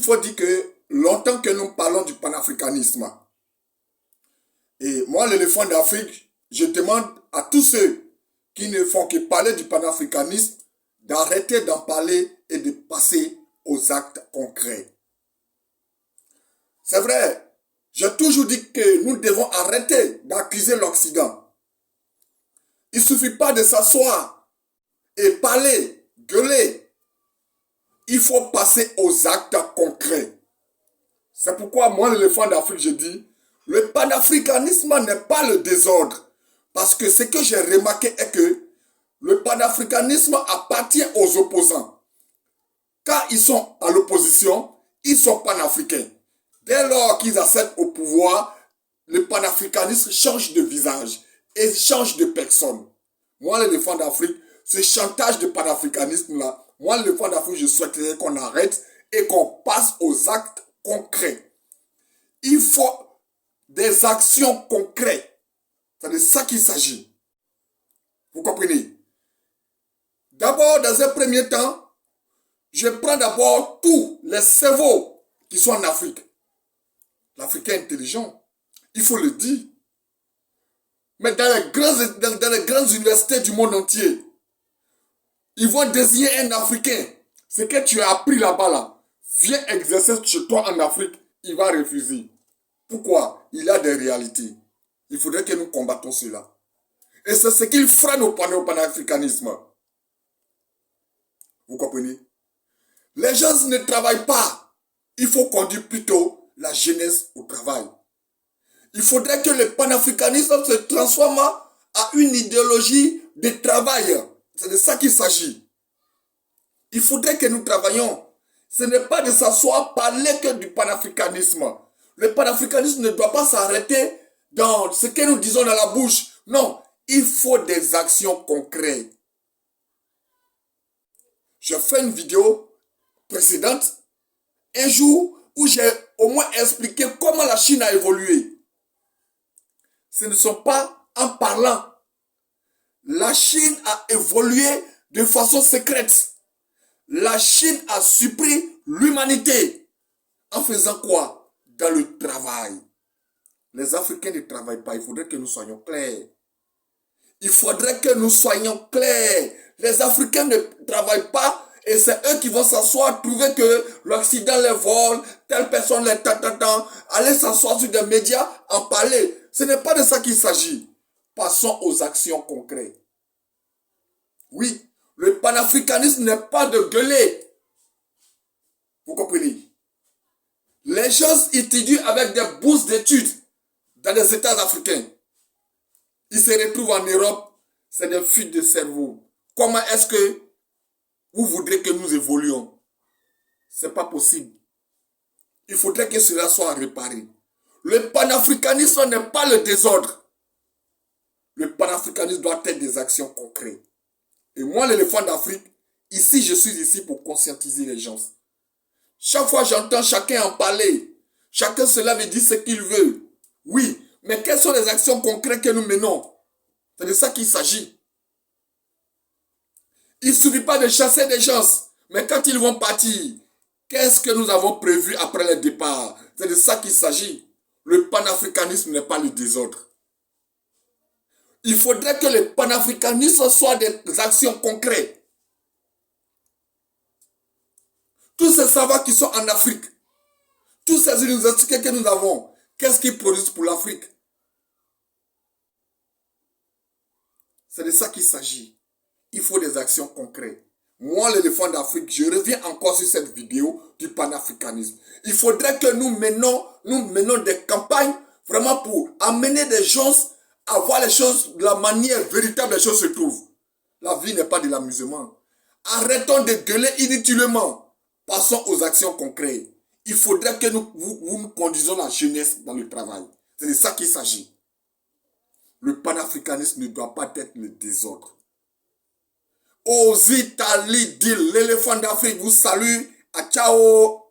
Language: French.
faut dire que longtemps que nous parlons du panafricanisme, et moi, l'éléphant d'Afrique, je demande à tous ceux qui ne font que parler du panafricanisme d'arrêter d'en parler et de passer aux actes concrets. C'est vrai, j'ai toujours dit que nous devons arrêter d'accuser l'Occident. Il ne suffit pas de s'asseoir et parler, gueuler. Il faut passer aux actes concrets. C'est pourquoi moi, l'éléphant d'Afrique, je dis, le panafricanisme n'est pas le désordre. Parce que ce que j'ai remarqué est que le panafricanisme appartient aux opposants. Quand ils sont à l'opposition, ils sont panafricains. Dès lors qu'ils accèdent au pouvoir, le panafricanisme change de visage et change de personne. Moi, l'éléphant d'Afrique, ce chantage de panafricanisme-là, moi, l'éléphant d'Afrique, je souhaiterais qu'on arrête et qu'on passe aux actes concrets. Il faut des actions concrètes. C'est de ça qu'il s'agit. Vous comprenez? D'abord, dans un premier temps, je prends d'abord tous les cerveaux qui sont en Afrique. L'Africain intelligent, il faut le dire. Mais dans les grandes universités du monde entier, ils vont désigner un Africain. Ce que tu as appris là-bas, là, viens exercer chez toi en Afrique, il va refuser. Pourquoi? Il a des réalités. Il faudrait que nous combattons cela. Et c'est ce qu'il freine au panafricanisme. Vous comprenez? Les gens ne travaillent pas. Il faut conduire plutôt la jeunesse au travail. Il faudrait que le panafricanisme se transforme à une idéologie de travail. C'est de ça qu'il s'agit. Il faudrait que nous travaillions. Ce n'est pas de s'asseoir parler que du panafricanisme. Le panafricanisme ne doit pas s'arrêter dans ce que nous disons dans la bouche. Non, il faut des actions concrètes. J'ai fait une vidéo précédente, un jour où j'ai au moins expliqué comment la Chine a évolué. Ce ne sont pas en parlant. La Chine a évolué de façon secrète. La Chine a supprimé l'humanité. En faisant quoi? Dans le travail. Les Africains ne travaillent pas. Il faudrait que nous soyons clairs. Il faudrait que nous soyons clairs. Les Africains ne travaillent pas et c'est eux qui vont s'asseoir, trouver que l'Occident les vole, telle personne les tata, aller s'asseoir sur des médias, en parler. Ce n'est pas de ça qu'il s'agit. Passons aux actions concrètes. Oui, le panafricanisme n'est pas de gueuler. Vous comprenez? Les gens étudient avec des bourses d'études dans les États africains. Ils se retrouvent en Europe, c'est des fuites de cerveau. Comment est-ce que vous voudrez que nous évoluions? Ce n'est pas possible. Il faudrait que cela soit réparé. Le panafricanisme n'est pas le désordre. Le panafricanisme doit être des actions concrètes. Et moi, l'éléphant d'Afrique, ici, je suis ici pour conscientiser les gens. Chaque fois, j'entends chacun en parler. Chacun se lève et dit ce qu'il veut. Oui, mais quelles sont les actions concrètes que nous menons? C'est de ça qu'il s'agit. Il ne suffit pas de chasser des gens. Mais quand ils vont partir, qu'est-ce que nous avons prévu après le départ? C'est de ça qu'il s'agit. Le panafricanisme n'est pas le désordre. Il faudrait que le panafricanisme soit des actions concrètes. Tous ces savoirs qui sont en Afrique, tous ces universités que nous avons, qu'est-ce qu'ils produisent pour l'Afrique? C'est de ça qu'il s'agit. Il faut des actions concrètes. Moi, l'éléphant d'Afrique, je reviens encore sur cette vidéo du panafricanisme. Il faudrait que nous menons des campagnes vraiment pour amener des gens à voir les choses de la manière véritable les choses se trouvent. La vie n'est pas de l'amusement. Arrêtons de gueuler inutilement. Passons aux actions concrètes. Il faudrait que nous conduisons la jeunesse dans le travail. C'est de ça qu'il s'agit. Le panafricanisme ne doit pas être le désordre. Aux Italiens, dit l'éléphant d'Afrique vous salue. À ciao.